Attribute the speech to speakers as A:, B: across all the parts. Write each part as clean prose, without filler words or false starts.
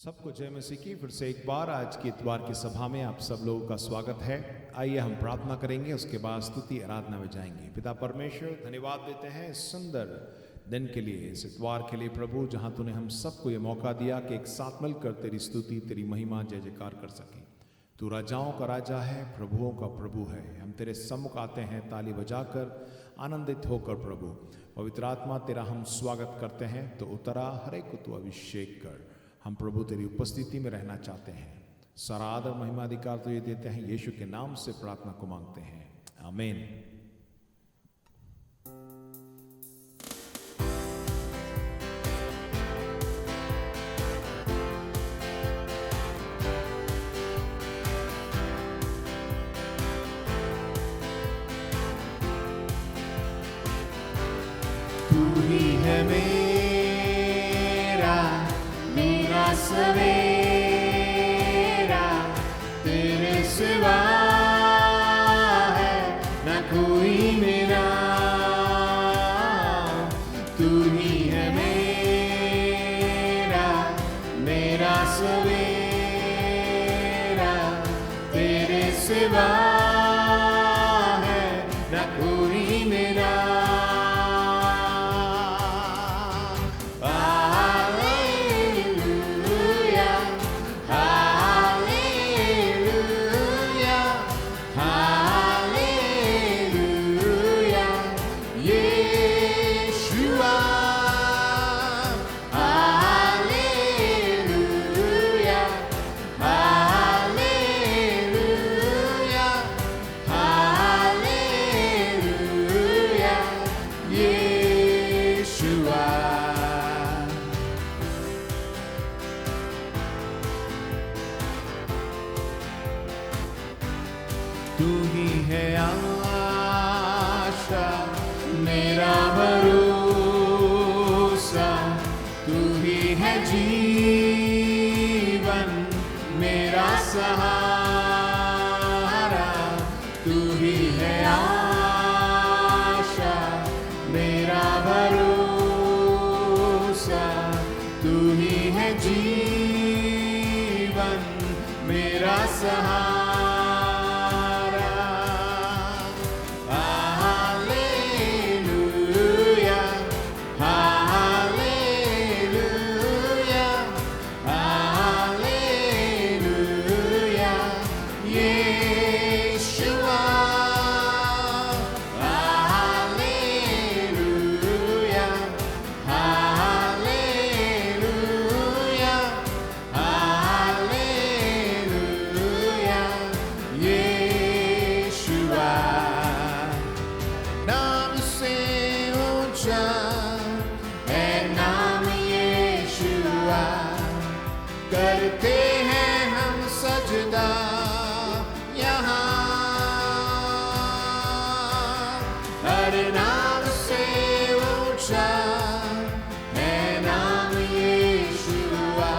A: सबको जय मसीह की फिर से एक बार आज की इतवार की सभा में आप सब लोगों का स्वागत है। आइए हम प्रार्थना करेंगे, उसके बाद स्तुति आराधना में जाएंगे। पिता परमेश्वर, धन्यवाद देते हैं इस सुंदर दिन के लिए, इस इतवार के लिए प्रभु, जहां तूने हम सबको ये मौका दिया कि एक साथ मिलकर तेरी स्तुति, तेरी महिमा, जय जयकार कर सकें। तू राजाओं का राजा है, प्रभुओं का प्रभु है। हम तेरे सम्मुख आते हैं ताली बजाकर, आनंदित होकर प्रभु। पवित्र आत्मा, तेरा हम स्वागत करते हैं, तो उतरा हर एक को तू अभिषेक कर। हम प्रभु तेरी उपस्थिति में रहना चाहते हैं। सारा आदर महिमा अधिकार तो ये देते हैं, यीशु के नाम से प्रार्थना को मांगते हैं, आमीन।
B: तू ही है मेरा सवेरा, तेरे सिवा है न कोई मेरा। तू ही है मेरा सवेरा, तेरे सिवा है न कोई मेरा। तू ही है आशा, मेरा भरोसा, तू ही है जीवन, मेरा सहारा। तू ही है आशा, मेरा भरोसा, तू ही है जीवन, मेरा सहारा। करते हैं हम सजदा यहाँ, हर नाम से ऊंचा है नाम यीशुआ।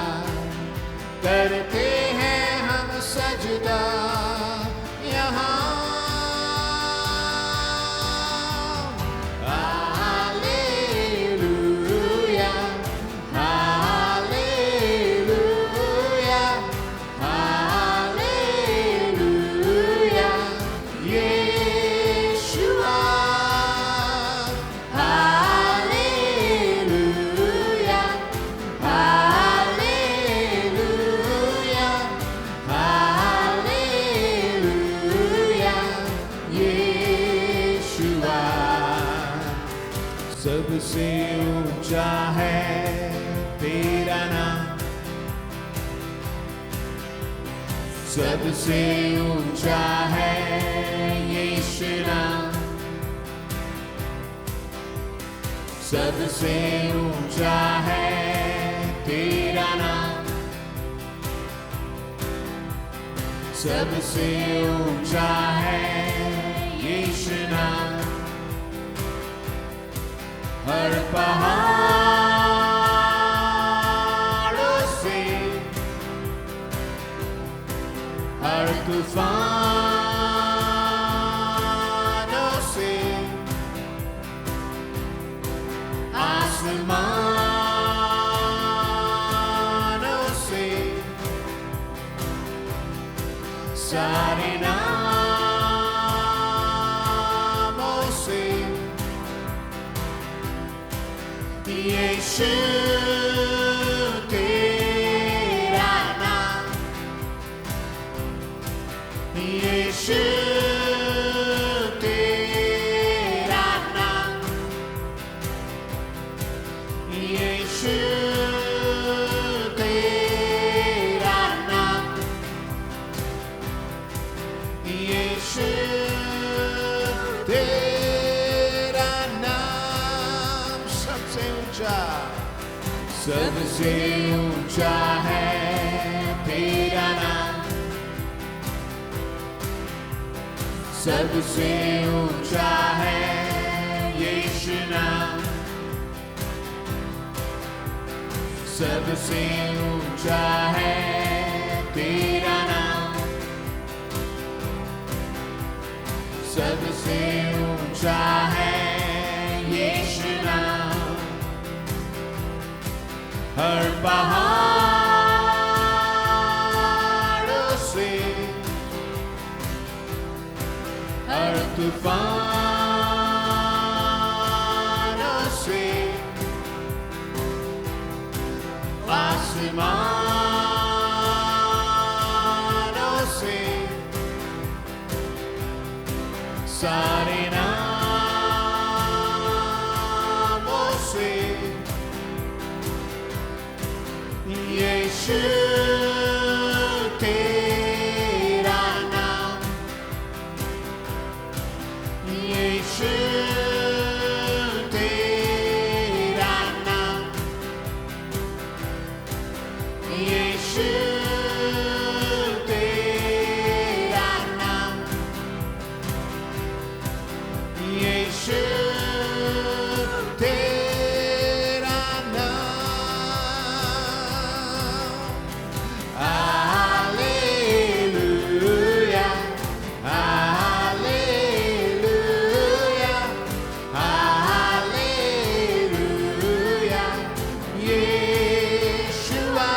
B: करते हैं हम सजदा यहाँ। सबसे ऊंचा है तेरा नाम, सबसे ऊंचा है यीशु नाम। सबसे ऊंचा है तेरा नाम, सबसे ऊंचा है यीशु नाम। हर पहाड़ों से, हर तूफानों से, आसमानों से सारे नामों से यीशु तेरा नाम, यीशु तेरा नाम, यीशु तेरा नाम, यीशु तेरा नाम सबसे ऊंचा, सबसे ऊंचा है तेरा नाम, सबसे ऊंचा है यीशु नाम, सबसे ऊंचा है तेरा नाम, सबसे ऊंचा है यीशु नाम। हर पहाड़ों से, हर तूफानों से, आसमानों से, सारे नामों से यीशु तेरा नाम, यीशु तेरा नाम, यीशु तेरा नाम, यीशु तेरा नाम। Hallelujah, hallelujah, hallelujah, Yeshua.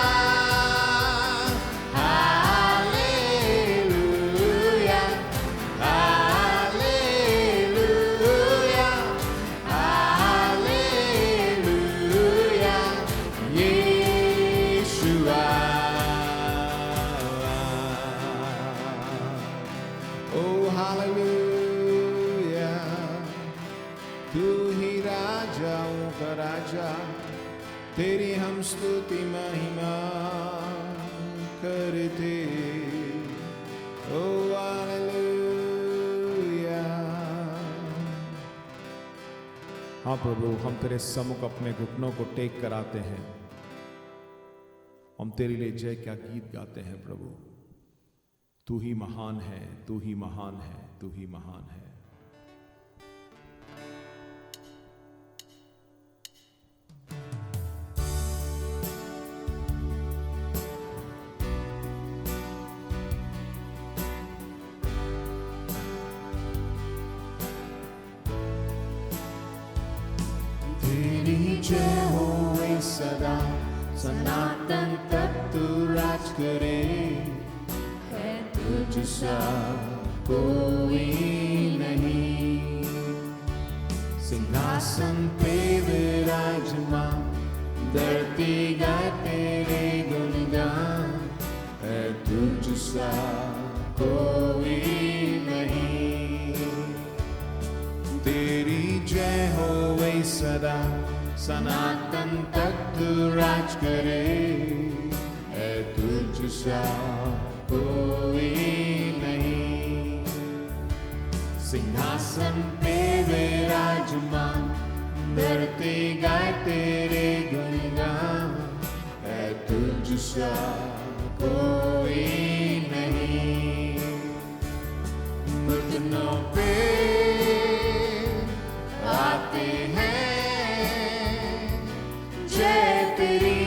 B: Hallelujah, hallelujah, hallelujah, Yeshua. ओ हालेलुया, तू ही राजाओं का राजा, तेरी हम स्तुति महिमा करते। ओ हालेलुया।
A: हाँ प्रभु, हम तेरे सम्मुख अपने घुटनों को टेक कर आते हैं। हम तेरे लिए जय क्या गीत गाते हैं प्रभु। तू ही महान है, तू ही महान है, तू ही महान है।
B: तेरी जय होए सदा, सनातन तक तू राज करे। है तुझसा कोई नहीं, सिंहासन पे विराजमान, धरती गाए तेरे गुणगान। है तुझसा कोई नहीं, तेरी जय होए सदा, सनातन तक तू राज करे। है तुझसा कोई नहीं, सिंहासन पे विराजमान, धरती गाए तेरे गुणगान। है तुझसा कोई नहीं, घुटनों पे आते हैं जय तेरी,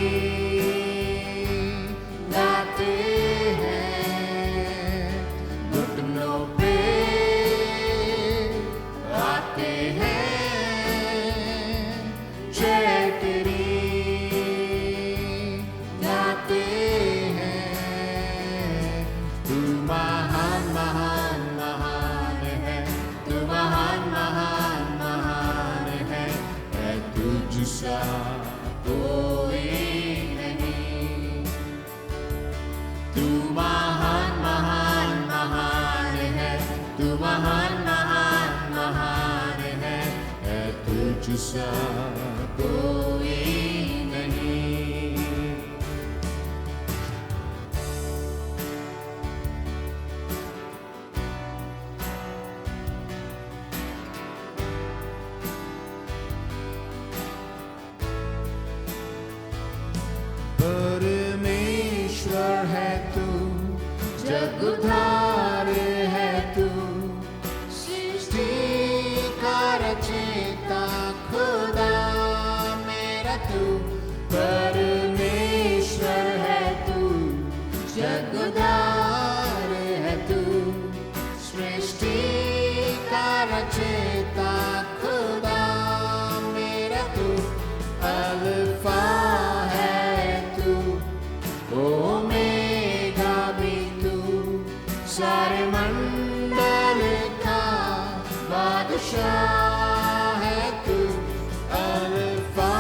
B: गाते हैं। घुटनों पे आते हैं जय तेरी, गाते हैं। तू महान सा कोई नहीं। परमेश्वर है तू, जग उद्धार है तू, सृष्टि का रचयिता खुदा मेरा तू। परमेश्वर है तू, जग उद्धार है तू, सृष्टि का रचयिता खुदा मेरा तू। अल्फा ओमेगा भी तू, सारे मंडल का बादशाह है तू। अल्फा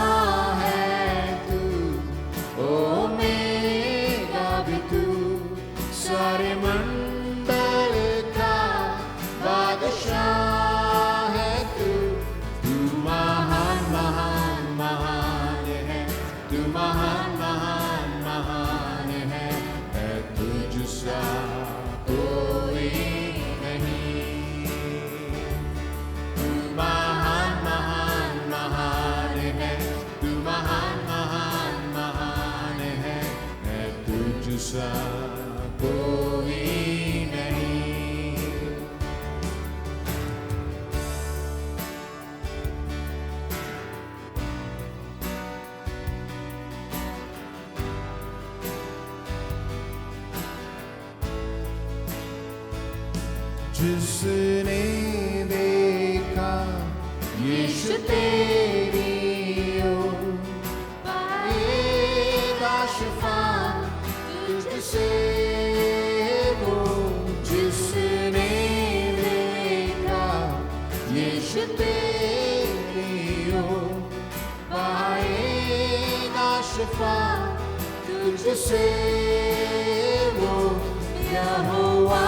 B: है तू, ओमेगा भी तू, सारे मंडल का बादशाह है तू। तू महान महान महान है, तू महान महान महान है तुझसा कोई नहीं। तू महान महान महान है, तू महान महान महान है तुझसा कोई नहीं। जिसने देखा यीशु तेरी ओर, पाएगा शिफा तुझसे वो। जिसने देखा यीशु तेरी ओर, पाएगा शिफा तुझसे वो। यहोवा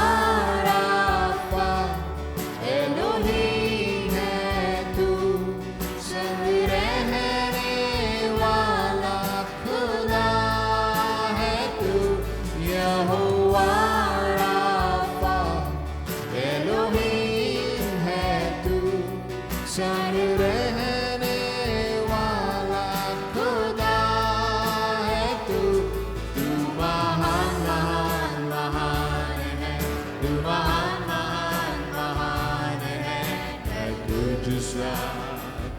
B: एलोहीम है तू, संग रहने वाला खुदा है तू। यहोवा राफा एलोहीम है तू, संग रहने वाला खुदा है तू। तू महान महान महान है, तू महान महान महान है तुझसा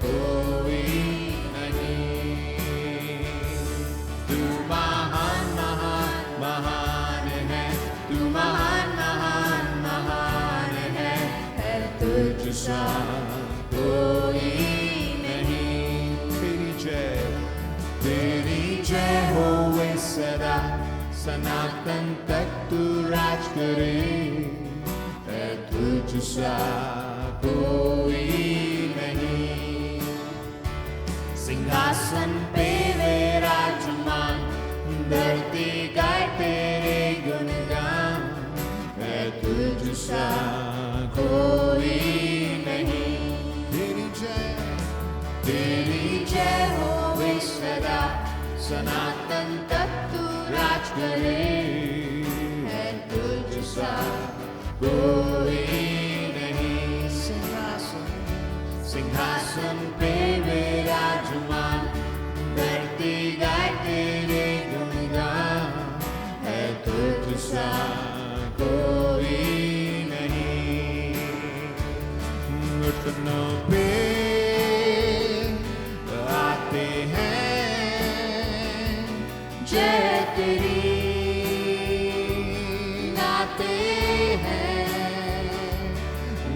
B: कोई नहीं। तू महान महान महान है, तू महान महान महान है तुझसा कोई नहीं। तेरी जय होवे सदा, सनातन तक तू राज करे तुझसा कोई नहीं। सिंहासन पे विराजमान, धरती गाए तेरे गुणगान तुझसा कोई नहीं। तेरी जय होवे सदा, सनातन तक तू राज करे तुझसा कोई नहीं। सिंहासन पे विराजमान, धरती गाए तेरे गुणगान तुझसा कोई नहीं। घुटनों पे आते हैं जय तेरी, गाते हैं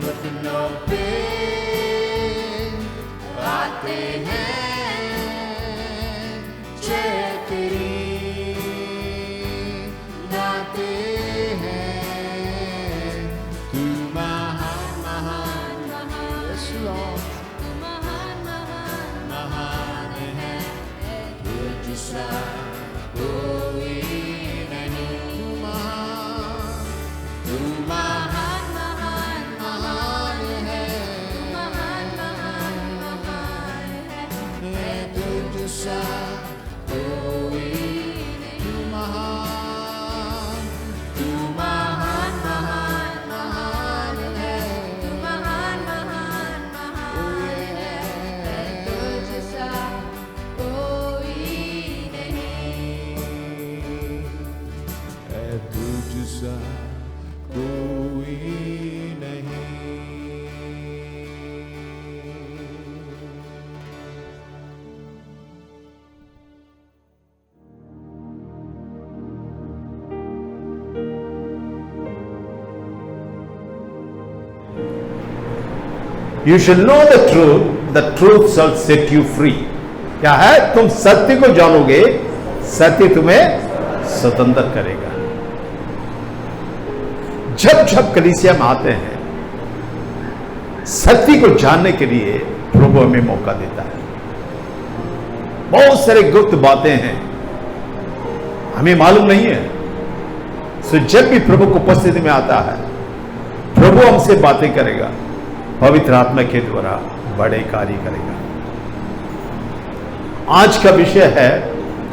B: घुटनों पे आते हैं जय तेरी, गाते हैं। तू महान महान महान, तू महान महान महान है तुझसा कोई नहीं। तू महान महान महान है, तू महान महान महान
A: कोई नहीं।
C: You shall know the truth shall set you free. क्या है? तुम सत्य को जानोगे, सत्य तुम्हें स्वतंत्र करेगा। जब जब कलीसिया में आते हैं, सत्य को जानने के लिए प्रभु हमें मौका देता है। बहुत सारे गुप्त बातें हैं, हमें मालूम नहीं है। सो जब भी प्रभु को उपस्थिति में आता है, प्रभु हमसे बातें करेगा, पवित्र आत्मा के द्वारा बड़े कार्य करेगा। आज का विषय है,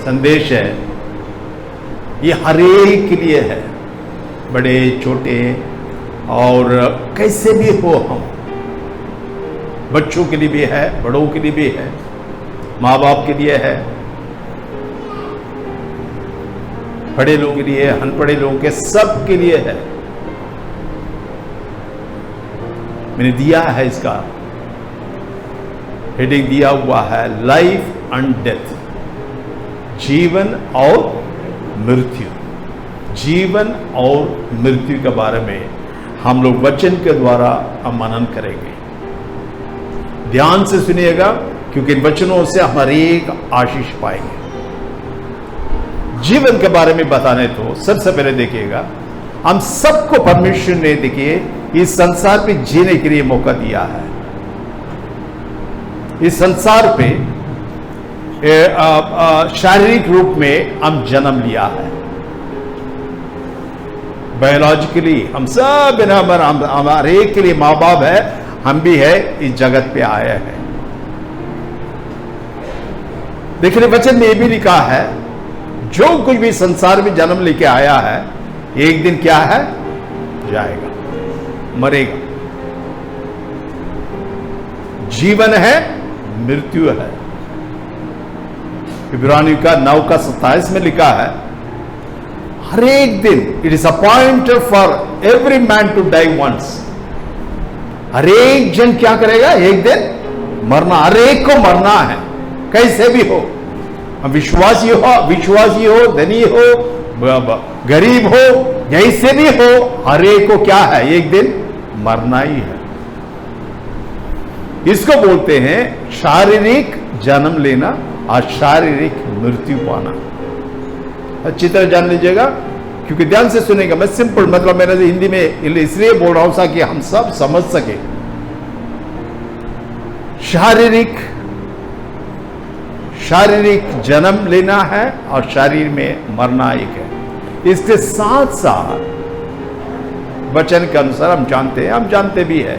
C: संदेश है, ये हर एक के लिए है, बड़े छोटे और कैसे भी हो हम, बच्चों के लिए भी है, बड़ों के लिए भी है, माँ बाप के लिए है, बड़े लोगों के लिए, अनपढ़े लोगों के, सब के लिए है। मैंने दिया है, इसका हेडिंग दिया हुआ है, लाइफ एंड डेथ, जीवन और मृत्यु। जीवन और मृत्यु के बारे में हम लोग वचन के द्वारा मनन करेंगे। ध्यान से सुनिएगा, क्योंकि इन वचनों से हम हर एक आशीष पाएंगे। जीवन के बारे में बताने तो सबसे पहले देखिएगा, हम सबको परमेश्वर ने, देखिए, इस संसार पे जीने के लिए मौका दिया है। इस संसार पे शारीरिक रूप में हम जन्म लिया है। बायोलॉजिकली हम सब, हमारे एक के लिए माँ बाप है, हम भी है, इस जगत पे आए हैं। देखिए, वचन में ये भी लिखा है, जो कुछ भी संसार में जन्म लेके आया है, एक दिन क्या है? जाएगा, मरेगा। जीवन है, मृत्यु है। इब्रानियों का 9:27 में लिखा है, हर एक दिन, it is appointed for every man to die once. हर एक जन क्या करेगा? एक दिन मरना। हर एक को मरना है, कैसे भी हो, विश्वासी हो, धनी हो, गरीब हो, जैसे भी हो, हर एक को क्या है? एक दिन मरना ही है। इसको बोलते हैं शारीरिक जन्म लेना और शारीरिक मृत्यु पाना। अच्छी तरह जान लीजिएगा, क्योंकि ध्यान से सुनेगा। मैं सिंपल, मतलब मैंने हिंदी में इसलिए बोल रहा हूं ताकि हम सब समझ सके। शारीरिक जन्म लेना है और शरीर में मरना एक है। इसके साथ साथ वचन के अनुसार हम जानते भी है,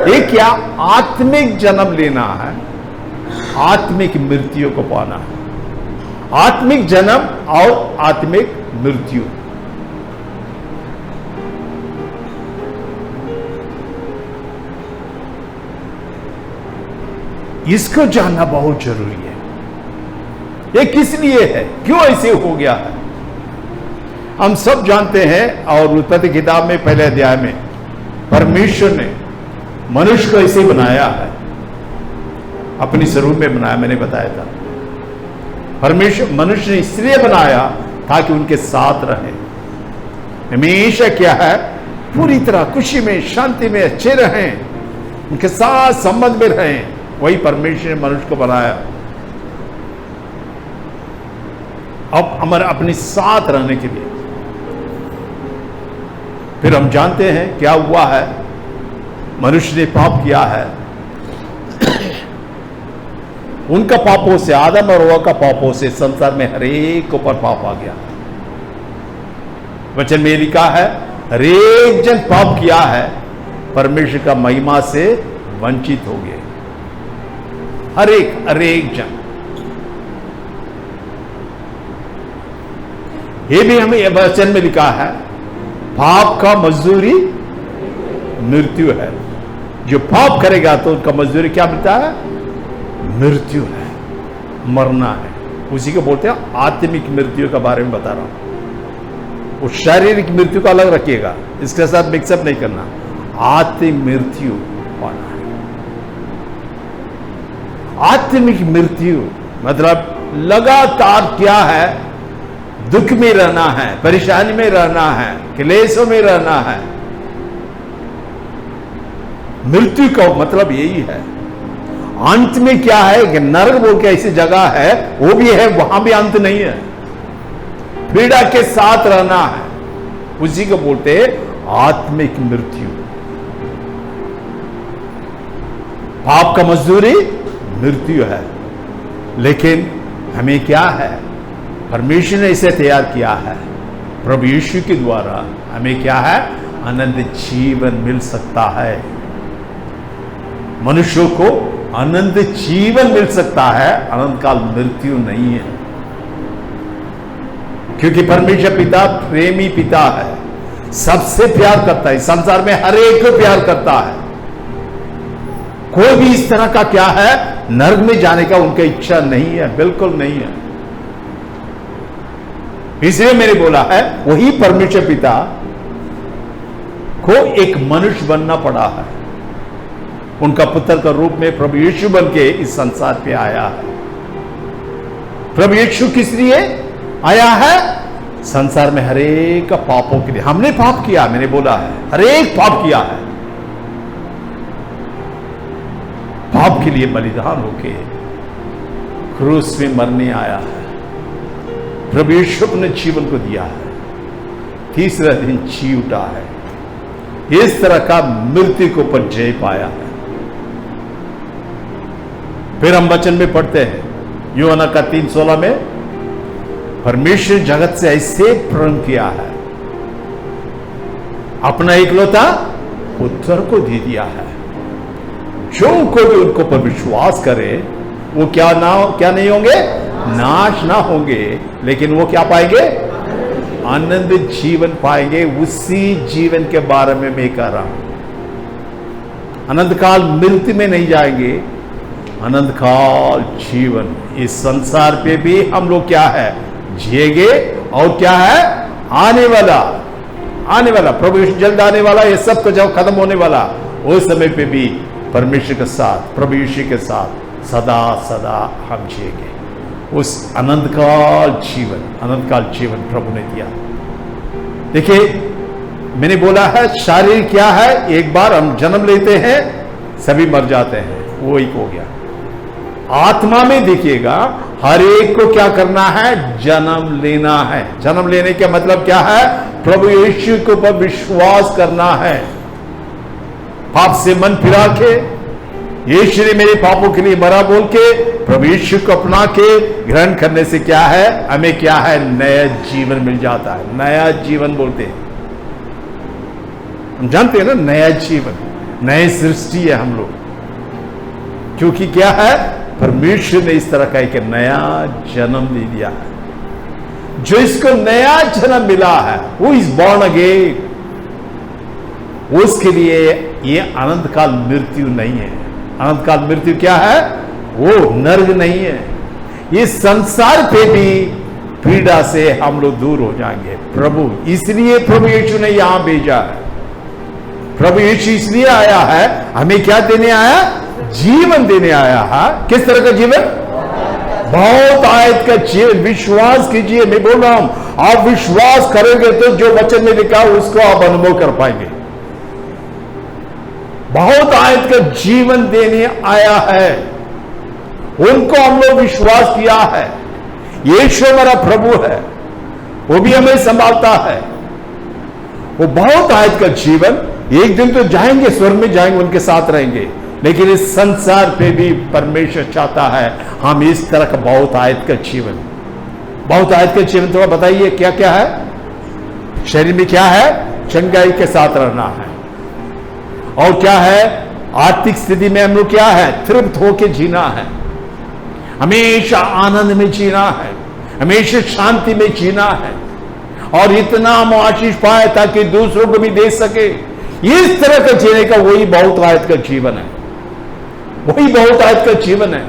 C: एक क्या? आत्मिक जन्म लेना है, आत्मिक मृत्यु को पाना है। आत्मिक जन्म और आत्मिक मृत्यु, इसको जानना बहुत जरूरी है। ये किस लिए है? क्यों ऐसे हो गया है? हम सब जानते हैं, और उत्पत्ति किताब में पहले अध्याय में परमेश्वर ने मनुष्य को ऐसे बनाया है, अपनी स्वरूप में बनाया। मैंने बताया था, परमेश्वर मनुष्य ने इसलिए बनाया ताकि उनके साथ रहे, हमेशा क्या है? पूरी तरह खुशी में, शांति में अच्छे रहें, उनके साथ संबंध में रहें। वही परमेश्वर ने मनुष्य को बनाया, अब हमारे अपने साथ रहने के लिए। फिर हम जानते हैं क्या हुआ है, मनुष्य ने पाप किया है। उनका पापों से, आदम और हव्वा का पापों से संसार में हर एक ऊपर पाप आ गया। वचन में लिखा है, हर एक जन पाप किया है, परमेश्वर का महिमा से वंचित हो गए। हर एक जन। ये भी हमें वचन में लिखा है, पाप का मजदूरी मृत्यु है। जो पाप करेगा तो उनका मजदूरी क्या मिलता है? मृत्यु है, मरना है। उसी को बोलते हैं आत्मिक मृत्यु के बारे में बता रहा हूं। वो शारीरिक मृत्यु को अलग रखिएगा, इसके साथ मिक्सअप नहीं करना। आत्मिक मृत्यु पाना है। आत्मिक मृत्यु मतलब लगातार क्या है, दुख में रहना है, परेशानी में रहना है, क्लेशों में रहना है। मृत्यु का मतलब यही है। अंत में क्या है कि नरक बोल के ऐसी जगह है, वो भी है, वहां भी अंत नहीं है, पीड़ा के साथ रहना है, उसी को बोलते आत्मिक मृत्यु। पाप का मजदूरी मृत्यु है, लेकिन हमें क्या है, परमेश्वर ने इसे तैयार किया है। प्रभु यीशु के द्वारा हमें क्या है, अनंत जीवन मिल सकता है। मनुष्यों को अनंत जीवन मिल सकता है, अनंत काल मृत्यु नहीं है, क्योंकि परमेश्वर पिता प्रेमी पिता है, सबसे प्यार करता है, संसार में हर एक को प्यार करता है। कोई भी इस तरह का क्या है, नरक में जाने का उनका इच्छा नहीं है, बिल्कुल नहीं है। इसलिए मैंने बोला है, वही परमेश्वर पिता को एक मनुष्य बनना पड़ा है, उनका पुत्र का रूप में प्रभु यीशु बन के इस संसार पे आया है। प्रभु यीशु किस लिए आया है, संसार में हरेक पापों के लिए। हमने पाप किया, मैंने बोला है, हरेक पाप किया है, पाप के लिए बलिदान होके क्रूस में मरने आया है। प्रभु यीशु अपने जीवन को दिया है, तीसरा दिन जी उठा है, इस तरह का मृत्यु के ऊपर जय पाया है। फिर हम वचन में पढ़ते हैं यूहन्ना का 3:16 में, परमेश्वर जगत से ऐसे प्रेम किया है, अपना इकलौता पुत्र को दे दिया है, जो कोई भी उनको पर विश्वास करे वो क्या नहीं होंगे, नाश ना होंगे, लेकिन वो क्या पाएंगे, आनंद जीवन पाएंगे। उसी जीवन के बारे में मैं कह रहा हूं। अनंत काल मृत्यु में नहीं जाएंगे, अनंत काल जीवन इस संसार पे भी हम लोग क्या है, जिएंगे। और क्या है, आने वाला प्रभु यीशु जल्द आने वाला, ये सब कुछ जब खत्म होने वाला, उस समय पे भी परमेश्वर के साथ, प्रभु यीशु के साथ सदा सदा हम जिएंगे। उस अनंत काल जीवन प्रभु ने दिया। देखिए, मैंने बोला है शारीर क्या है, एक बार हम जन्म लेते हैं सभी मर जाते हैं, वो एक हो गया। आत्मा में देखिएगा, हर एक को क्या करना है, जन्म लेना है। जन्म लेने का मतलब क्या है, प्रभु यीशु के ऊपर विश्वास करना है, पाप से मन फिरा के, यीशु ने मेरे पापों के लिए मरा बोल के प्रभु यीशु को अपना के ग्रहण करने से क्या है, हमें क्या है, नया जीवन मिल जाता है। नया जीवन बोलते हैं, हम जानते हैं ना, नया जीवन, नई सृष्टि है हम लोग, क्योंकि क्या है, परमेश्वर ने इस तरह का एक नया जन्म दे दिया है। जो इसको नया जन्म मिला है, वो इज बॉर्न अगेन, उसके लिए ये अनंत काल मृत्यु नहीं है। अनंत काल मृत्यु क्या है, वो नरक नहीं है। ये संसार पे भी पीड़ा से हम लोग दूर हो जाएंगे। प्रभु इसलिए प्रभु यीशु ने यहां भेजा है। प्रभु यीशु इसलिए आया है, हमें क्या देने आया, जीवन देने आया है। किस तरह का जीवन, बहुत आयत का जीवन। विश्वास कीजिए, मैं बोल रहा हूं, आप विश्वास करोगे तो जो वचन में लिखा उसको आप अनुभव कर पाएंगे। बहुत आयत का जीवन देने आया है, उनको हम लोग विश्वास किया है। यीशु हमारा प्रभु है, वो भी हमें संभालता है। वो बहुत आयत का जीवन, एक दिन तो जाएंगे, स्वर्ग में जाएंगे, उनके साथ रहेंगे, लेकिन इस संसार पे भी परमेश्वर चाहता है हम इस तरह का बहुत आयत का जीवन। बहुत आयत का जीवन थोड़ा बताइए क्या क्या है। शरीर में क्या है, चंगाई के साथ रहना है, और क्या है, आर्थिक स्थिति में हम लोग क्या है, तृप्त होकर जीना है, हमेशा आनंद में जीना है, हमेशा शांति में जीना है, और इतना हम आशीष पाए ताकि दूसरों को भी दे सके। इस तरह का जीने का वही बहुत आयत का जीवन है, वही बहुत आयत का जीवन है।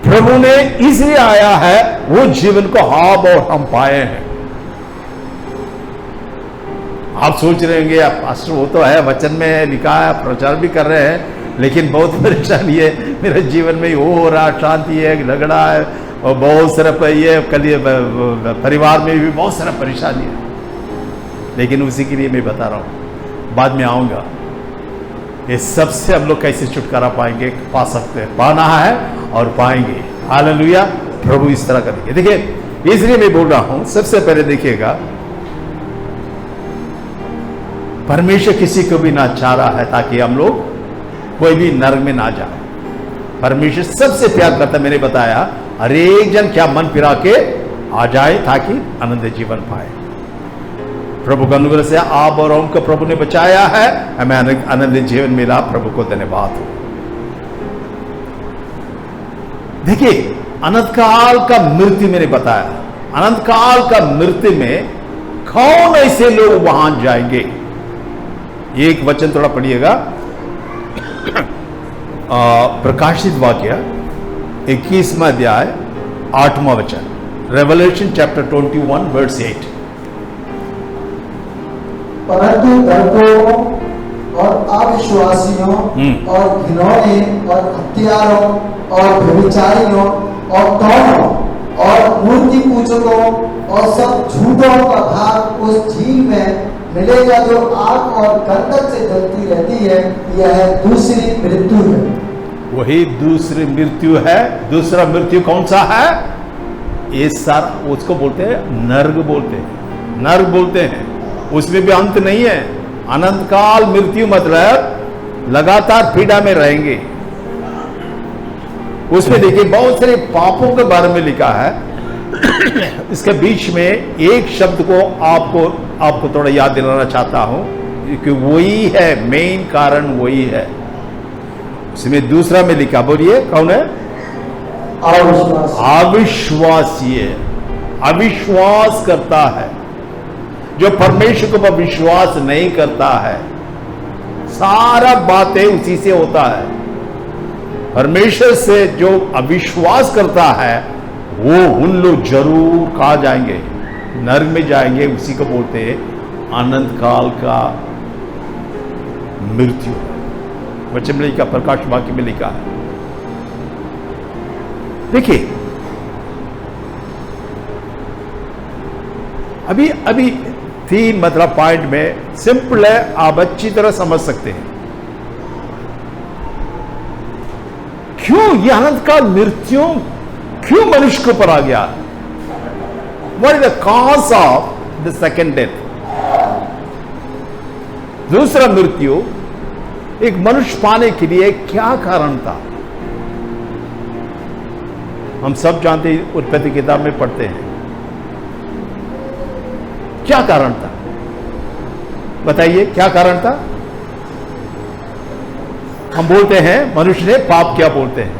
C: प्रभु ने इसलिए आया है, वो जीवन को आप और हम पाए हैं। आप सोच रहे होंगे आप पास्टर वो तो है, वचन में लिखा है, प्रचार भी कर रहे हैं, लेकिन बहुत परेशानी है मेरे जीवन में, हो रहा, शांति है, झगड़ा है, और बहुत सारा ये कल परिवार में भी बहुत सारा परेशानी है। लेकिन उसी के लिए मैं बता रहा हूँ, बाद में आऊँगा, ये सबसे हम लोग कैसे छुटकारा पाएंगे, पा सकते हैं, पाना है और पाएंगे। हालेलुया, प्रभु इस तरह करेंगे। देखिए, इसलिए मैं बोल रहा हूं, सबसे पहले देखिएगा, परमेश्वर किसी को भी ना चाह रहा है ताकि हम लोग कोई भी नरक में ना जाए। परमेश्वर सबसे प्यार करता, मैंने बताया, हर एक जन क्या मन फिरा के आ जाए ताकि आनंद जीवन पाए। प्रभु का अनुग्रह से आप और हमको प्रभु ने बचाया है, हमें आनंद जीवन मिला, प्रभु को धन्यवाद हो। देखिए, अनंत काल का मृत्यु मैंने बताया, अनंत काल का मृत्यु में कौन ऐसे लोग वहां जाएंगे? एक वचन थोड़ा पढ़िएगा, प्रकाशित वाक्य 21वां अध्याय 8वां वचन, रेवलेशन चैप्टर 21 वर्स 8।
D: परंतु डरपोकों और अविश्वासियों और घिनौने और हत्यारों और व्यभिचारियों और टोनों और मूर्ति पूजकों और सब झूठों का भाग उस झील में मिलेगा जो आग और गंधक से जलती रहती है। यह दूसरी मृत्यु है।
C: वही दूसरी मृत्यु है। दूसरा मृत्यु कौन सा है? ये सारा उसको बोलते हैं नर्क, बोलते हैं नर्क बोलते हैं। उसमें भी अंत नहीं है। अनंत काल मृत्यु मतलब लगातार पीड़ा में रहेंगे। उसमें देखिए बहुत सारे पापों के बारे में लिखा है। इसके बीच में एक शब्द को आपको थोड़ा याद दिलाना चाहता हूं, क्योंकि वही है मेन कारण, वही है। इसमें दूसरा में लिखा, बोलिए कौन है? अविश्वासी है, अविश्वास करता है। जो परमेश्वर को विश्वास नहीं करता है, सारा बातें उसी से होता है। परमेश्वर से जो अविश्वास करता है वो उन लोग जरूर कहा जाएंगे, नरक में जाएंगे। उसी को बोलते हैं अनंत काल का मृत्यु। वचन में लिखा, प्रकाश वाक्य में लिखा है। देखिए अभी 3 मतलब पॉइंट में सिंपल है, आप अच्छी तरह समझ सकते हैं। क्यों यह अनंत काल मृत्यु क्यों मनुष्य के ऊपर आ गया? What is the cause of the second death? दूसरा मृत्यु एक मनुष्य पाने के लिए क्या कारण था? हम सब जानते हैं, उत्पत्ति किताब में पढ़ते हैं। क्या कारण था? बताइए क्या कारण था? हम बोलते हैं मनुष्य ने पाप किया, बोलते हैं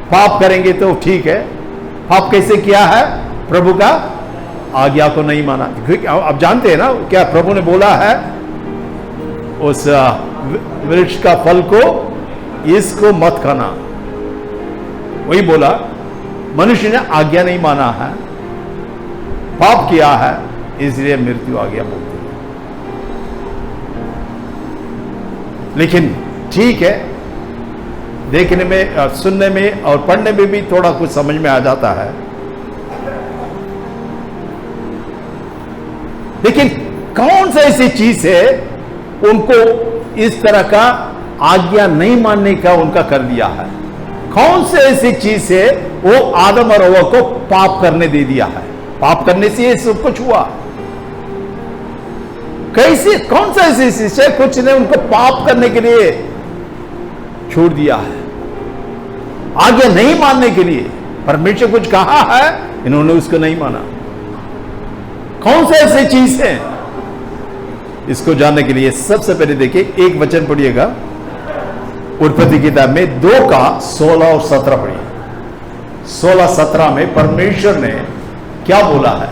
C: पाप करेंगे तो ठीक है। पाप कैसे किया है? प्रभु का आज्ञा को नहीं माना। आप जानते हैं ना क्या प्रभु ने बोला है? उस वृक्ष का फल को इसको मत खाना, वही बोला। मनुष्य ने आज्ञा नहीं माना है, पाप किया है, इसलिए मृत्यु आ गया बोलते हैं। लेकिन ठीक है, देखने में, सुनने में और पढ़ने में भी थोड़ा कुछ समझ में आ जाता है। लेकिन कौन सा ऐसी चीज है उनको इस तरह का आज्ञा नहीं मानने का उनका कर दिया है? कौन सी ऐसी चीज है वो आदम और हव्वा को पाप करने दे दिया है? पाप करने से ये सब कुछ हुआ। कैसे, कौन सा ऐसी चीज है कुछ ने उनको पाप करने के लिए छोड़ दिया है? आज्ञा नहीं मानने के लिए परमेश्वर कुछ कहा है, इन्होंने उसको नहीं माना। कौन सा ऐसी चीज है? इसको जानने के लिए सबसे पहले देखिए, एक वचन पढ़िएगा उत्पत्ति किताब में 2 का 16 और 17 पढ़िए। 16-17 में परमेश्वर ने क्या बोला है?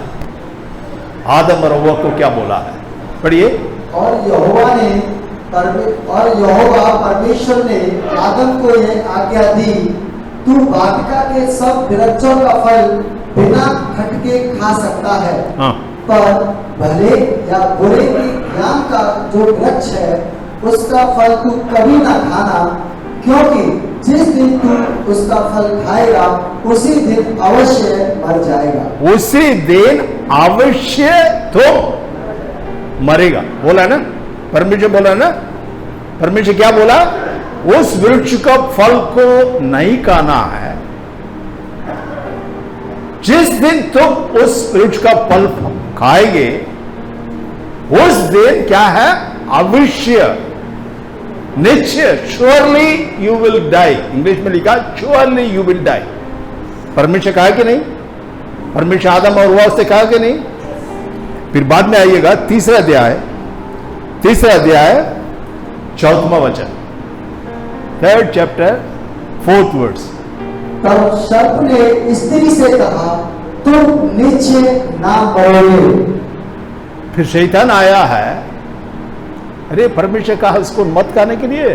C: आदम और हव्वा को क्या बोला है? पढ़िए।
D: और यहोवा परमेश्वर ने आदम को यह आज्ञा दी, तू वाटिका के सब वृक्षों का फल बिना खटके खा सकता है,
C: हाँ।
D: पर भले या बुरे के ज्ञान का जो वृक्ष है उसका फल तू कभी ना खाना, क्योंकि जिस दिन तू उसका फल खाएगा उसी दिन अवश्य मर जाएगा।
C: उसी दिन अवश्य तो मरेगा, बोला ना परमेश्वर, बोला ना परमेश्वर, क्या बोला? उस वृक्ष का फल को नहीं खाना है। जिस दिन तुम उस वृक्ष का फल खाएंगे उस दिन क्या है? अवश्य, निश्चय, surely you will die. English में लिखा श्योरली यू विल डाई। परमेश्वर कहा कि नहीं? परमेश्वर आदम और हव्वा से कहा कि नहीं? फिर बाद में आइएगा तीसरा अध्याय 4वां वचन, 3rd chapter 4th verse।
D: तब सर्प ने स्त्री से कहा, तुम निश्चय ना मरोगे।
C: फिर शैतान आया है, अरे परमेश्वर कहा उसको मत खाने के लिए,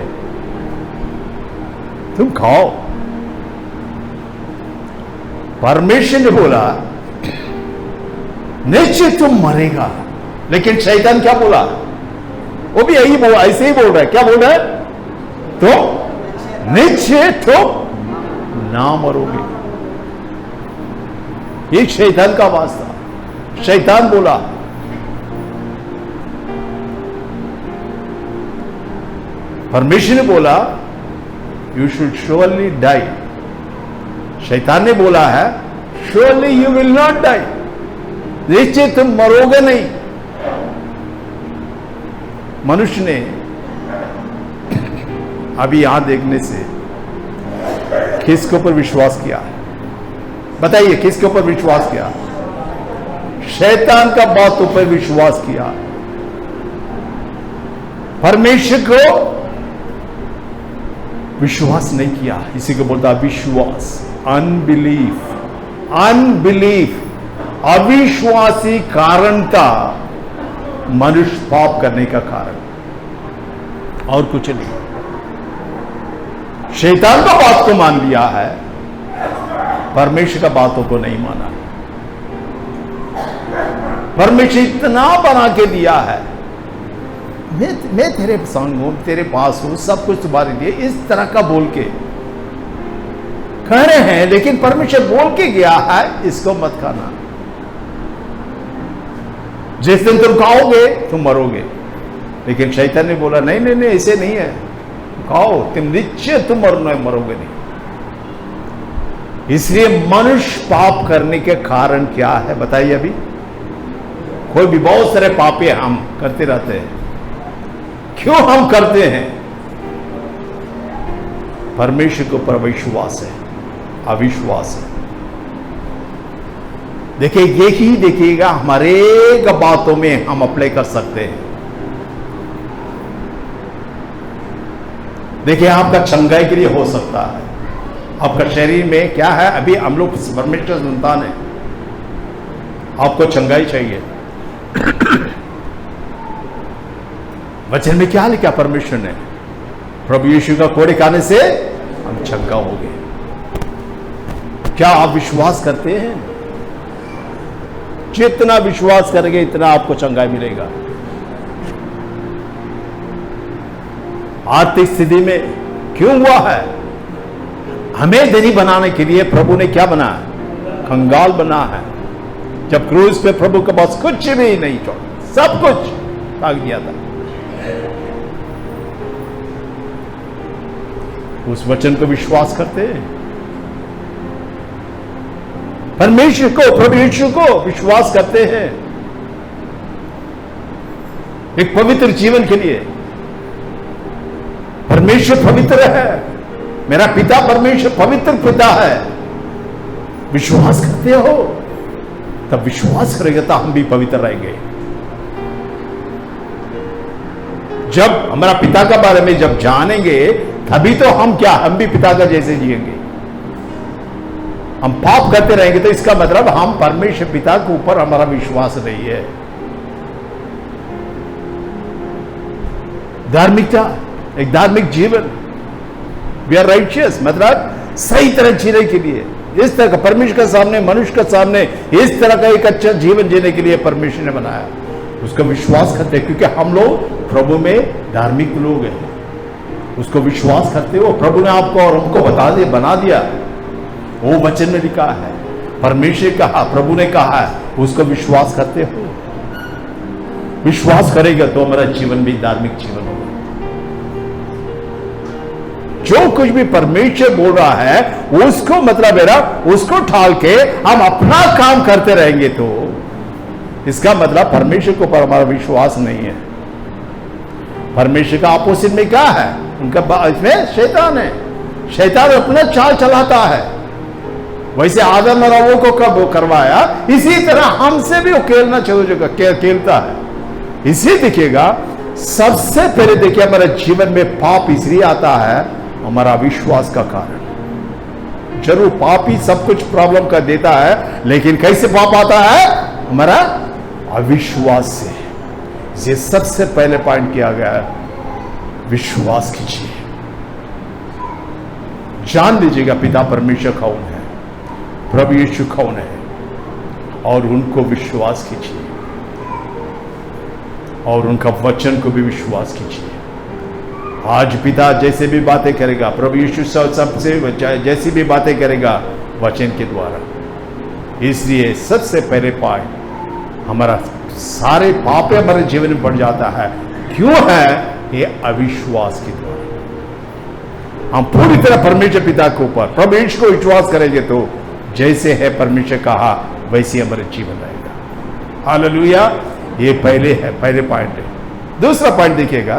C: तुम खाओ। परमेश्वर ने बोला निश्चय तुम मरेगा, लेकिन शैतान क्या बोला? वो भी यही बोला, ऐसे ही बोल रहा है। क्या बोल रहा है? तो निश्चय तुम ना मरोगे। ये शैतान का आवाज था। शैतान बोला, परमेश्वर ने बोला यू शुड श्योरली डाई। शैतान ने बोला है surely you will not die, निश्चय तुम मरोगे नहीं। मनुष्य ने अभी यहां देखने से किसके ऊपर विश्वास किया? बताइए, किसके ऊपर विश्वास किया? शैतान का बातों पर विश्वास किया। परमेश्वर को विश्वास नहीं किया। इसी को बोलता विश्वास, अनबिलीफ। अनबिलीफ, अविश्वासी कारण था मनुष्य पाप करने का कारण, और कुछ नहीं। शैतान का बात को मान लिया है, परमेश्वर का बातों को नहीं माना। परमेश्वर इतना बना के दिया है, मैं तेरे संग हूं, तेरे पास हूं, सब कुछ तुम्हारे लिए, इस तरह का बोल के कह रहे हैं, लेकिन परमेश्वर बोल के गया है इसको मत खाना, जिस दिन तुम खाओगे तुम मरोगे। लेकिन शैतान ने बोला नहीं नहीं नहीं, ऐसे नहीं है, खाओ, तुम निश्चय तुम मरोगे नहीं। इसलिए मनुष्य पाप करने के कारण क्या है बताइए? अभी कोई भी बहुत सारे पापे हम करते रहते हैं। क्यों हम करते हैं? परमेश्वर के ऊपर विश्वास है, अविश्वास है। देखिए, यही देखिएगा हमारे बातों में हम अप्लाई कर सकते हैं। देखिए, आपका चंगाई के लिए हो सकता है। आपका शरीर में क्या है? अभी हम लोग परमेश्वर संतान है, आपको चंगाई चाहिए। वचन में क्या लिखा परमेश्वर ने? प्रभु यीशु का कोड़े खाने से हम चंगा हो गए। क्या आप विश्वास करते हैं? जितना विश्वास करेंगे इतना आपको चंगाई मिलेगा। आर्थिक स्थिति में क्यों हुआ है? हमें धनी बनाने के लिए प्रभु ने क्या बनाया? कंगाल बना है। जब क्रूज पे प्रभु के पास कुछ भी नहीं छोड़ा, सब कुछ भाग दिया था। उस वचन को विश्वास करते हैं। परमेश्वर को, प्रभु यीशु को विश्वास करते हैं एक पवित्र जीवन के लिए। परमेश्वर पवित्र है, मेरा पिता परमेश्वर पवित्र पिता है। विश्वास करते हो? तब विश्वास करेगा तो हम भी पवित्र रहेंगे। जब हमारा पिता के बारे में जब जानेंगे तभी तो हम क्या, हम भी पिता का जैसे जिएंगे। हम पाप करते रहेंगे तो इसका मतलब हम परमेश्वर पिता के ऊपर हमारा विश्वास नहीं है। धार्मिकता, एक धार्मिक जीवन, वी आर राइचियस, मतलब सही तरह जीने के लिए इस तरह का परमेश्वर के सामने, मनुष्य के सामने इस तरह का एक अच्छा जीवन जीने के लिए परमेश्वर ने बनाया। उसका विश्वास करते हैं, क्योंकि हम लोग प्रभु में धार्मिक लोग हैं। उसको विश्वास करते हो, प्रभु ने आपको और हमको बना दिया। वो वचन में लिखा है, परमेश्वर कहा, प्रभु ने कहा है, उसको विश्वास करते हो। विश्वास करेगा तो हमारा जीवन भी धार्मिक जीवन होगा। जो कुछ भी परमेश्वर बोल रहा है उसको, मतलब मेरा उसको ठाल के हम अपना काम करते रहेंगे तो इसका मतलब परमेश्वर के ऊपर हमारा विश्वास नहीं है। परमेश्वर का अपोजिट में क्या है? उनका इसमें शैतान है। शैतान अपना चाल चलाता है। वैसे आदम और हव्वा को कब करवाया, इसी तरह हमसे भी वो खेलता है। इसी दिखेगा, सबसे पहले देखिए हमारे जीवन में पाप इसलिए आता है, हमारा विश्वास का कारण। जरूर पाप ही सब कुछ प्रॉब्लम कर देता है, लेकिन कैसे पाप आता है? हमारा अविश्वास से। ये सबसे पहले पॉइंट किया गया है, विश्वास कीजिए। जान लीजिएगा पिता परमेश्वर कौन है, प्रभु यीशु कौन है, और उनको विश्वास कीजिए और उनका वचन को भी विश्वास कीजिए। आज पिता जैसे भी बातें करेगा, प्रभु यीशु सबसे जैसी भी बातें करेगा वचन के द्वारा। इसलिए सबसे पहले पॉइंट, हमारा सारे पाप हमारे जीवन में बढ़ जाता है। क्यों है? ये अविश्वास के द्वारा। हम पूरी तरह परमेश्वर पिता के ऊपर, प्रभु यीशु को विश्वास करेंगे तो जैसे है परमेश्वर कहा वैसे हमारे जीवन रहेगा। हालेलुया। ये पहले पॉइंट है। दूसरा पॉइंट देखिएगा,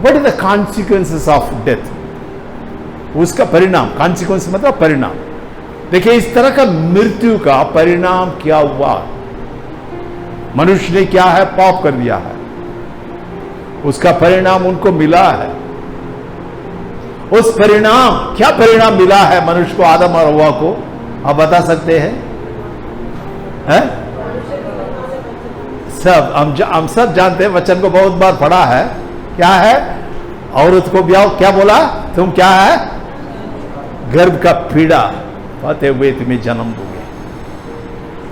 C: what is the consequences of death? उसका परिणाम, कॉन्सिक्वेंस मतलब परिणाम। देखिए इस तरह का मृत्यु का परिणाम क्या हुआ? मनुष्य ने क्या है? पाप कर दिया है, उसका परिणाम उनको मिला है। उस परिणाम, क्या परिणाम मिला है मनुष्य को, आदम और हव्वा को? आप बता सकते हैं? सब हम सब जानते हैं, वचन को बहुत बार पढ़ा है। क्या है? औरत को ब्याह क्या बोला? तुम क्या है? गर्भ का पीड़ा पाते हुए तुम्हें जन्म दोगे,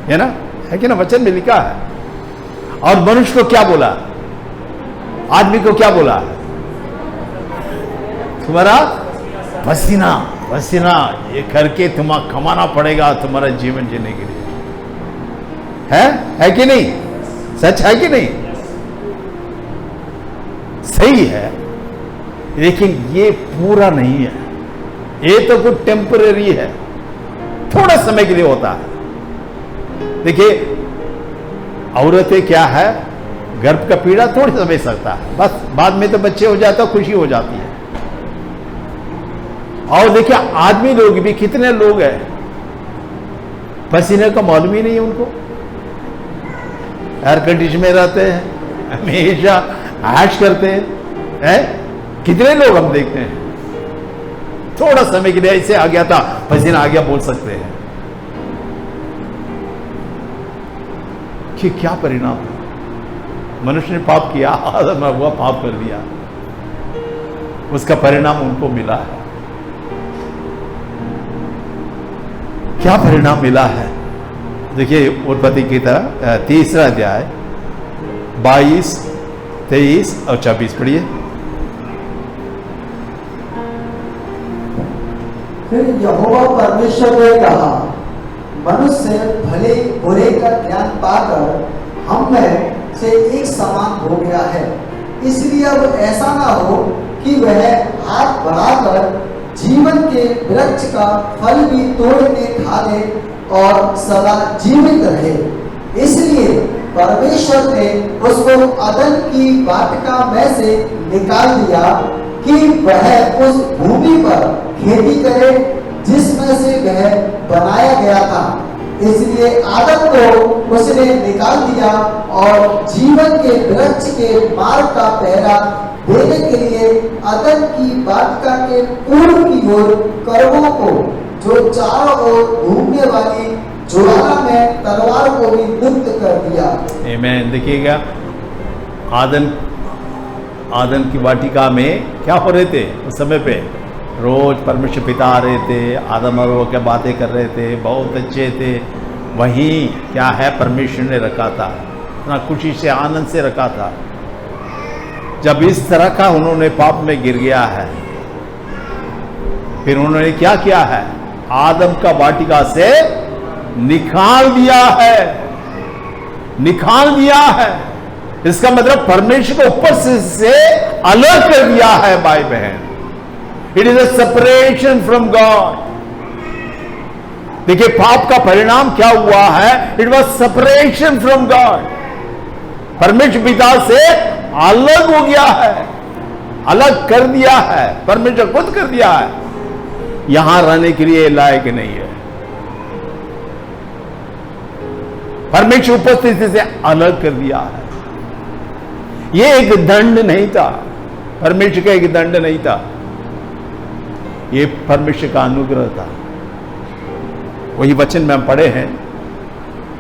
C: है ना? है कि ना? वचन में लिखा है। और मनुष्य को क्या बोला? आदमी को क्या बोला? तुम्हारा पसीना पसीना ये करके तुम्हें कमाना पड़ेगा तुम्हारा जीवन जीने के लिए। है कि नहीं? सच है कि नहीं? सही है, लेकिन ये पूरा नहीं है। ये तो कुछ टेम्परेरी है, थोड़ा समय के लिए होता है। देखिए औरतें क्या है, गर्भ का पीड़ा थोड़ी समय सकता है, बस बाद में तो बच्चे हो जाते, खुशी हो जाती है। और देखिए आदमी लोग भी, कितने लोग हैं पसीने का मालूम ही नहीं है उनको, एयर कंडीशन में रहते हैं, हमेशा ऐश करते हैं। कितने लोग हम देखते हैं थोड़ा समय के लिए ऐसे आ गया था, पसीना आ गया बोल सकते हैं कि क्या परिणाम है? मनुष्य ने पाप किया, आदम और हव्वा पाप कर दिया, उसका परिणाम उनको मिला है। क्या परिणाम मिला है? देखिए उत्पत्ति की तरह 3 अध्याय 22, 23 और 24 पढ़िए।
D: फिर यहोवा परमेश्वर ने कहा, मनुष्य भले बुरे का ज्ञान पाकर हम में से एक समान हो गया है, इसलिए अब ऐसा ना हो कि वह हाथ बढ़ाकर जीवन के वृक्ष का फल भी तोड़ के खा ले और सदा जीवित रहे। इसलिए परमेश्वर ने उसको अदन की वाटिका में से निकाल दिया कि वह उस भूमि पर खेती करे जिसमें से वह बनाया गया था। इसलिए आदम को उसने निकाल दिया और जीवन के वृक्ष के मार्ग का पहरा देने के लिए अदन की वाटिका के पूर्व की ओर कर्मों को, जो चारों ओर घूमने वाली ज्वाला में तलवार को भी मुक्त कर दिया।
C: आमीन। देखिएगा आदन की वाटिका में क्या हो रहे थे उस समय पे? रोज परमेश्वर पिता आ रहे थे, आदम और हव्वा के बातें कर रहे थे, बहुत अच्छे थे। वहीं क्या है, परमेश्वर ने रखा था, इतना खुशी से आनंद से रखा था। जब इस तरह का उन्होंने पाप में गिर गया है, फिर उन्होंने क्या किया है, आदम का वाटिका से निकाल दिया है, निकाल दिया है। इसका मतलब परमेश्वर को ऊपर से अलग कर दिया है भाई बहन। It is a separation from God. देखिए पाप का परिणाम क्या हुआ है, it was separation from God. परमेश्वर पिता से अलग हो गया है, अलग कर दिया है, परमेश्वर खुद कर दिया है। यहां रहने के लिए लायक नहीं है। परमेश्वर उपस्थिति से अलग कर दिया है। यह एक दंड नहीं था, परमेश्वर का एक दंड नहीं था, यह परमेश्वर का अनुग्रह था। वही वचन में हम पढ़े हैं,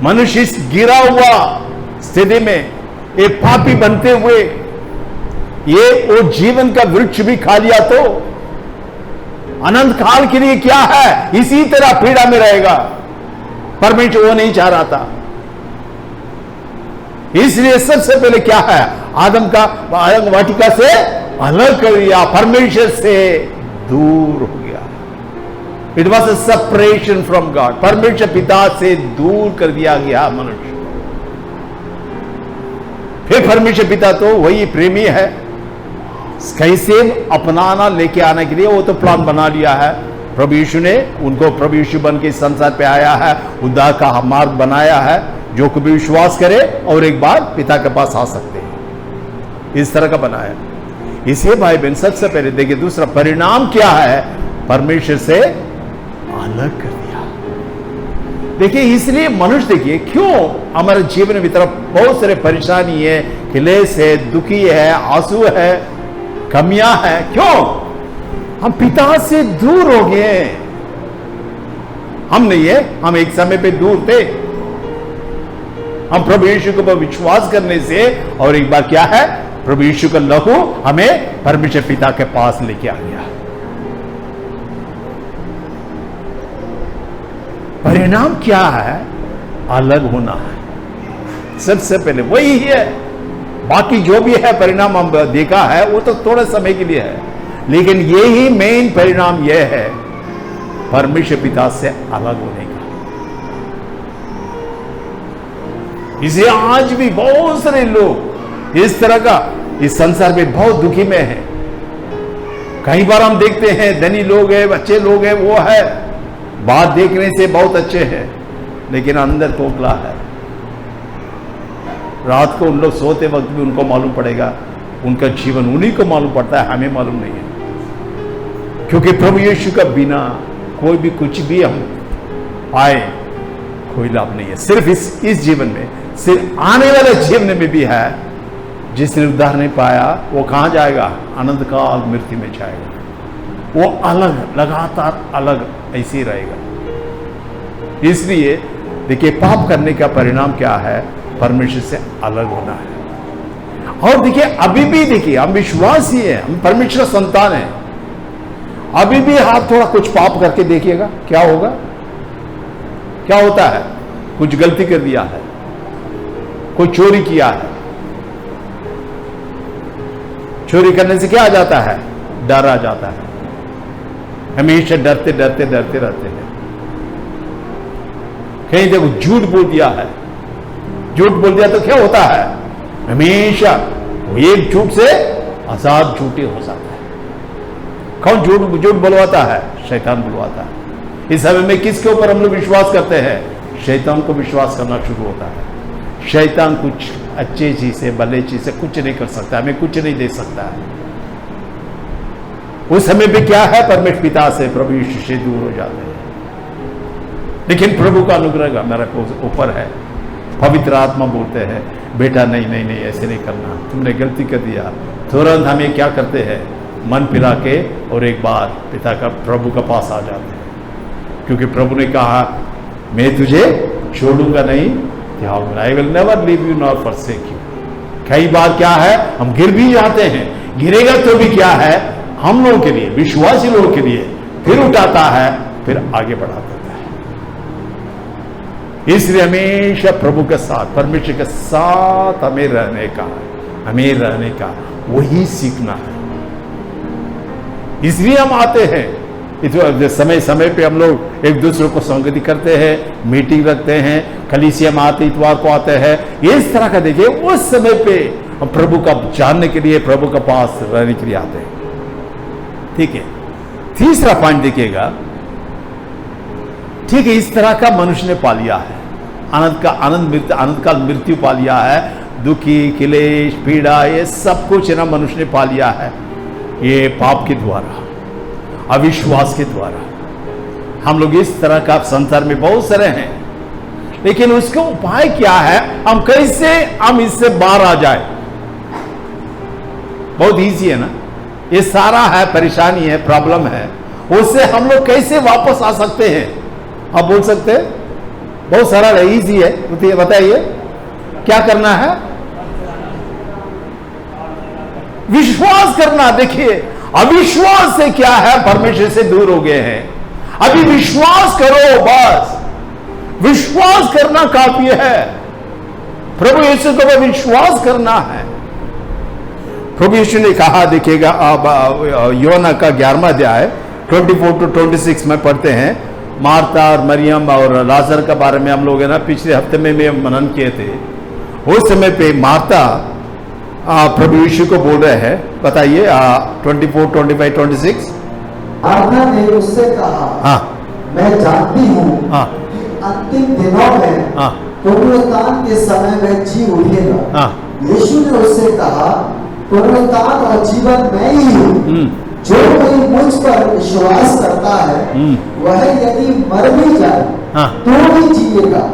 C: मनुष्य इस गिरा हुआ स्थिति में एक पापी बनते हुए ये वो जीवन का वृक्ष भी खा लिया तो अनंत काल के लिए क्या है, इसी तरह पीड़ा में रहेगा। परमेश्वर वो नहीं चाह रहा था। इसलिए सबसे पहले क्या है, आदम का वाटिका से अलग कर दिया, परमेश्वर से दूर हो गया। It was a separation from God. परमेश्वर पिता से दूर कर दिया गया मनुष्य। फिर परमेश्वर पिता तो वही प्रेमी है, कैसे अपनाना लेके आने के लिए वो तो प्लान बना लिया है। प्रभु यीशु ने उनको प्रभु यीशु बन के संसार पे आया है, उद्धार का मार्ग बनाया है, जो कभी विश्वास करे और एक बार पिता के पास आ सकते हैं, इस तरह का बनाया। इसे भाई बहन सबसे पहले देखिए, दूसरा परिणाम क्या है, परमेश्वर से अलग कर दिया। देखिए इसलिए मनुष्य देखिए क्यों हमारे जीवन में तरफ बहुत सारे परेशानी है, क्लेश है, दुखी है, आंसू है, कमियां है। क्यों? हम पिता से दूर हो गए। हम नहीं है, हम एक समय पे दूर थे। हम प्रभु यीशु को विश्वास करने से और एक बार क्या है, प्रभु यीशु का लहू हमें परमेश्वर पिता के पास लेके आ गया। परिणाम क्या है, अलग होना है। सबसे पहले वही है। बाकी जो भी है परिणाम हम देखा है वो तो थोड़े समय के लिए है, लेकिन यही मेन परिणाम यह है, परमेश्वर पिता से अलग होने का। इसे आज भी बहुत सारे लोग इस तरह का इस संसार में बहुत दुखी में है। कई बार हम देखते हैं धनी लोग हैं, अच्छे लोग हैं, वो है बात देखने से बहुत अच्छे हैं, लेकिन अंदर खोखला है। रात को उन लोग सोते वक्त भी उनको मालूम पड़ेगा, उनका जीवन उन्हीं को मालूम पड़ता है, हमें मालूम नहीं है। क्योंकि प्रभु यीशु का बिना कोई भी कुछ भी हम पाए कोई लाभ नहीं है। सिर्फ इस जीवन में, सिर्फ आने वाले जीवन में भी है। जिसने उद्धार नहीं पाया वो कहां जाएगा, अनंत काल मृत्यु में जाएगा। वो अलग, लगातार अलग ऐसे ही रहेगा। इसलिए देखिए पाप करने का परिणाम क्या है, परमेश्वर से अलग होना है। और देखिए अभी भी देखिए हम विश्वासी हैं, हम परमेश्वर संतान हैं। अभी भी आप थोड़ा कुछ पाप करके देखिएगा, क्या होगा, क्या होता है। कुछ गलती कर दिया है, कोई चोरी किया है, चोरी करने से क्या आ जाता है, डर आ जाता है। हमेशा डरते डरते डरते रहते हैं। कहीं देखो झूठ बोल दिया है, झूठ बोल दिया तो क्या होता है, हमेशा एक झूठ से 1000 झूठे हो जाता है। कौन झूठ बुलवाता है, शैतान बुलवाता है। इस समय में किसके ऊपर हम लोग विश्वास करते हैं, शैतान को विश्वास करना शुरू होता है। शैतान कुछ अच्छे चीज से, भले चीज से कुछ नहीं कर सकता, हमें कुछ नहीं दे सकता है। उस समय पे क्या है, परमेश्वर पिता से, प्रभु यीशु से दूर हो जाते हैं। लेकिन प्रभु का अनुग्रह मेरे ऊपर है। पवित्र आत्मा बोलते हैं, बेटा नहीं नहीं नहीं ऐसे नहीं करना, तुमने गलती कर दिया। तुरंत हमें क्या करते हैं, मन फिरा के और एक बार पिता का, प्रभु का पास आ जाते हैं। क्योंकि प्रभु ने कहा, मैं तुझे छोड़ूंगा नहीं, I will never leave you nor forsake you. कई बार क्या है, हम गिर भी जाते हैं, गिरेगा तो भी क्या है, हम लोगों के लिए, विश्वासी लोगों के लिए फिर उठाता है, फिर आगे बढ़ा देता है। इसलिए हमेशा प्रभु के साथ, परमेश्वर के साथ हमें रहने का वही सीखना है। इसलिए हम आते हैं, समय समय पे हम लोग एक दूसरे को संगति करते हैं, मीटिंग रखते हैं, कलीसिया में आते, इतवार को आते हैं। इस तरह का देखिए, उस समय पे हम प्रभु का जानने के लिए, प्रभु के पास रहने के लिए आते हैं। ठीक है, तीसरा पॉइंट देखिएगा। ठीक है, इस तरह का मनुष्य ने पा लिया है, अनंत काल मृत्यु पा लिया है, दुखी, क्लेश, पीड़ा, ये सब कुछ ना मनुष्य ने पा लिया है। ये पाप के द्वारा, अविश्वास के द्वारा। हम लोग इस तरह का संसार में बहुत सारे हैं, लेकिन उसका उपाय क्या है? हम कैसे हम इससे बाहर आ जाए? बहुत इजी है ना, ये सारा है, परेशानी है, प्रॉब्लम है, उससे हम लोग कैसे वापस आ सकते हैं? आप बोल सकते हैं? बहुत सारा है, इजी है, बताइए क्या करना है? विश्वास करना। देखिए, अविश्वास से क्या है, परमेश्वर से दूर हो गए हैं। अभी विश्वास करो, बस विश्वास करना काफी है। प्रभु यीशु को विश्वास करना है। प्रभु यीशु ने कहा, देखिएगा आप योना का 11वां अध्याय 24 to 26 में पढ़ते हैं। मार्था और मरियम और लाजर के बारे में हम लोग है ना पिछले हफ्ते में मनन किए थे। उस समय पे मार्था प्रभु यीशु को बोल रहे हैं, बताइए 24, 25, 26।
D: मार्था ने उससे कहा,
C: हाँ,
D: मैं जानती हूँ
C: हाँ,
D: कि अंतिम दिनों में
C: हाँ,
D: पुनरुत्थान के समय में जी उठेगा।
C: हाँ,
D: यीशु ने उससे कहा, पुनरुत्थान और जीवन मैं ही हूँ। जो कोई मुझ पर विश्वास करता है, वह यदि मर भी जाए
C: हाँ,
D: तो भी जिएगा,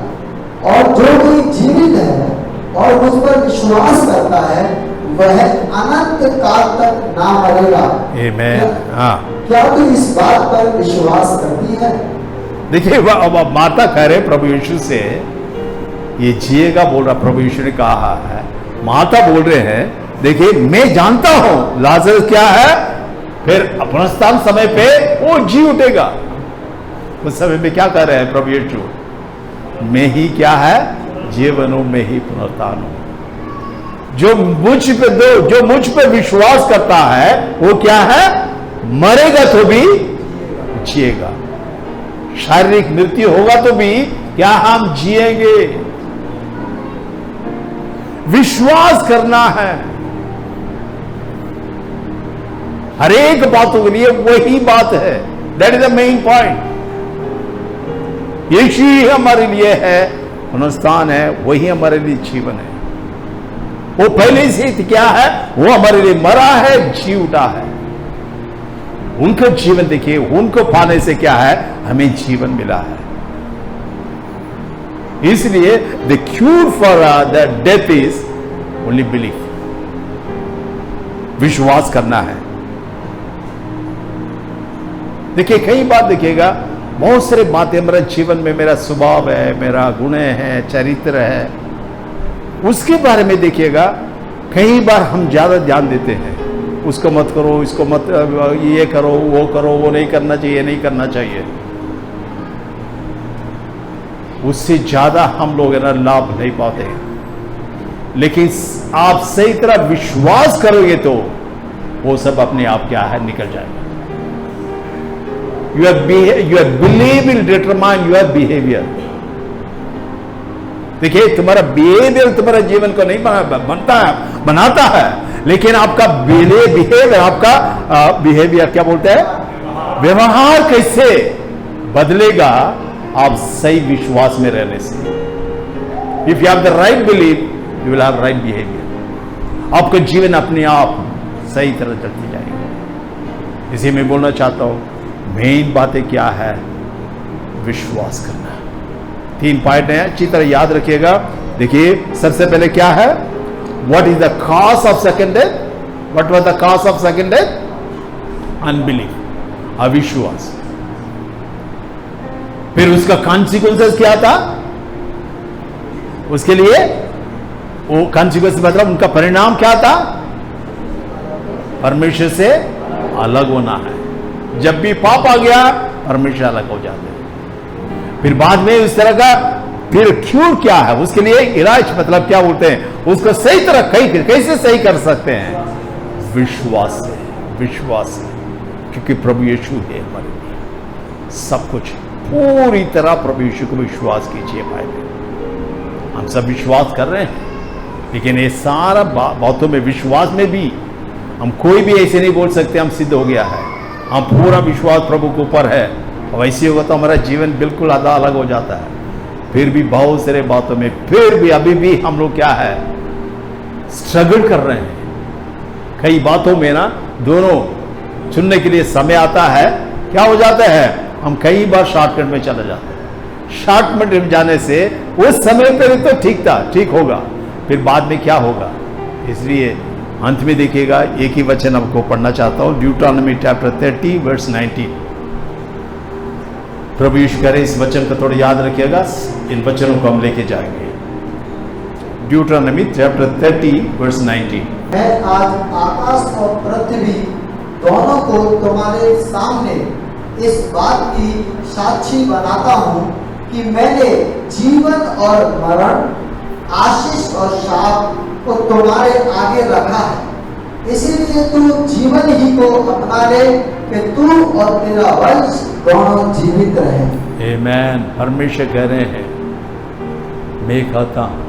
D: और जो कोई जीवित है और मुझ पर विश्वास करता है, वह अनंत काल तक ना मरेगा।
C: आमीन। हाँ,
D: क्या तू इस बात पर विश्वास करती है?
C: देखिए, अब माता कह रहे प्रभु यीशु से, ये जिएगा बोल रहा, प्रभु यीशु ने कहा है। माता बोल रहे हैं, देखिए मैं जानता हूं लाजर क्या है, फिर अपना स्थान समय पे वो जी उठेगा। उस समय में क्या कह रहे हैं प्रभु यीशु? मैं ही क्या है? जीवन हूं, मैं ही पुनरुत्थान हूं। जो मुझ पे विश्वास करता है, वो क्या है? मरेगा तो भी जिएगा। शारीरिक मृत्यु होगा तो भी क्या हम जिएंगे? विश्वास करना है। हर एक बातों के लिए वही बात है। That is the main point. Yeshu ही हमारे लिए है, पुनरुत्थान है, वही हमारे लिए जीवन है। वो पहले से क्या है? वो हमारे लिए मरा है, जी उठा है। उनका जीवन देखिए, उनको पाने से क्या है? हमें जीवन मिला है। इसलिए the cure for the death is only belief. विश्वास करना है। देखिए, कई बार देखिएगा, बहुत सारे बातें मेरे जीवन में, मेरा स्वभाव है, मेरा गुण है, चरित्र है, उसके बारे में देखिएगा, कई बार हम ज्यादा ध्यान देते हैं। उसको मत करो, इसको मत, ये करो, वो नहीं करना चाहिए, नहीं करना चाहिए। उससे ज्यादा हम लोग ना लाभ नहीं पाते। लेकिन आप सही तरह विश्वास करोगे तो वो सब अपने आप क्या है? निकल जाएगा। Your belief will determine your behavior. देखिए, तुम्हारा बिहेवियर तुम्हारा जीवन को नहीं बनाता है, लेकिन आपका बिहेवियर, आपका बिहेवियर क्या बोलते हैं? व्यवहार कैसे बदलेगा? आप सही विश्वास में रहने से। If you have the right belief, you will have right behaviour. आपका जीवन अपने आप सही तरह चलती जाएगी। इसी में बोलना चाहता हूं, मेन बातें क्या है? विश्वास करना। 3 पॉइंट है, अच्छी तरह याद रखिएगा। देखिए, सबसे पहले क्या है? What is the cause of second death? What was the cause of second death? Unbelief, अविश्वास। फिर उसका कॉन्सिक्वेंसेस क्या था? उसके लिए वो कॉन्सिक्वेंस मतलब उनका परिणाम क्या था? परमेश्वर से अलग होना है। जब भी पाप आ गया परमेश्वर अलग हो जाते हैं। फिर बाद में इस तरह का फिर क्यों क्या है, उसके लिए इलाज मतलब क्या बोलते हैं, उसको सही तरह कैसे सही कर सकते हैं? विश्वास से, विश्वास से। क्योंकि प्रभु यीशु है हमारे लिए सब कुछ। पूरी तरह प्रभु यीशु को विश्वास कीजिए भाई। हम सब विश्वास कर रहे हैं, लेकिन ये सारा बातों में विश्वास में भी हम कोई भी ऐसे नहीं बोल सकते हम सिद्ध हो गया है। हम पूरा विश्वास प्रभु के ऊपर है, और ऐसे होगा तो हमारा जीवन बिल्कुल आधा अलग हो जाता है। फिर भी बहुत सारे बातों में फिर भी अभी भी हम लोग क्या है, स्ट्रगल कर रहे हैं। कई बातों में ना दोनों चुनने के लिए समय आता है, क्या हो जाता है, हम कई बार शॉर्टकट में चले जाते हैं। शॉर्टकट में जाने से उस समय पर तो ठीक था, ठीक होगा, फिर बाद में क्या होगा। इसलिए अंत में देखिएगा, एक ही वचन आपको पढ़ना चाहता हूं, ड्यूटोनॉमी चैप्टर 30 वर्स 19। प्रभु यीशु करे इस वचन को थोड़ा याद रखिएगा, इन वचनों को हम लेके जाएंगे। ड्यूटोनॉमी चैप्टर 30 वर्स 19।
D: मैं आज आकाश और पृथ्वी दोनों को तुम्हारे सामने इस बात की साक्षी बनाता हूँ कि मैंने जीवन और मरण, आशीष और शाप को तुम्हारे आगे रखा है। इसीलिए तू जीवन ही को अपना ले कि तू और तेरा वंश दोनों जीवित रहे।
C: आमीन। परमेश्वर कह रहे हैं, मैं कहता हूं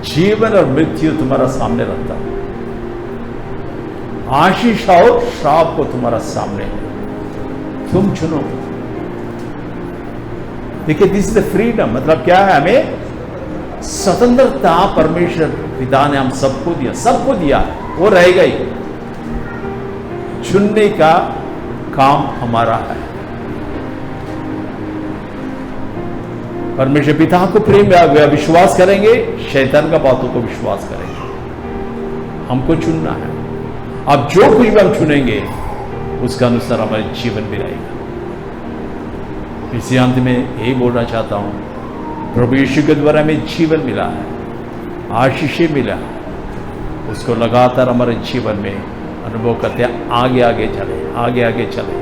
C: जीवन और मृत्यु तुम्हारा सामने रखता हूं, आशीष और श्राप को तुम्हारा सामने है, तुम चुनो। देखिए, दिस इज द फ्रीडम। मतलब क्या है, हमें स्वतंत्रता परमेश्वर पिता ने हम सबको दिया, सबको दिया, वो रहेगा ही। चुनने का काम हमारा है। परमेश्वर पिता को प्रेम विश्वास करेंगे, शैतान का बातों को विश्वास करेंगे। हमको चुनना है। अब जो कुछ भी हम चुनेंगे उसका अनुसार हमारे जीवन में रहेगा। इसी अंत में यही बोलना चाहता हूं, प्रभु यीशु के द्वारा हमें जीवन मिला है, आशीषें मिला है, उसको लगातार हमारे जीवन में अनुभव करते आगे आगे चले, आगे आगे चले।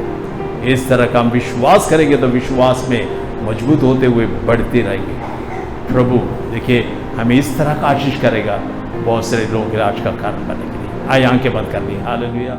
C: इस तरह का हम विश्वास करेंगे तो विश्वास में मजबूत होते हुए बढ़ते रहेंगे। प्रभु देखिए हमें इस तरह का आशीष करेगा, बहुत सारे लोगों के आज का कारण बनने के लिए। आइए आंखें बंद कर ली। हालेलुया।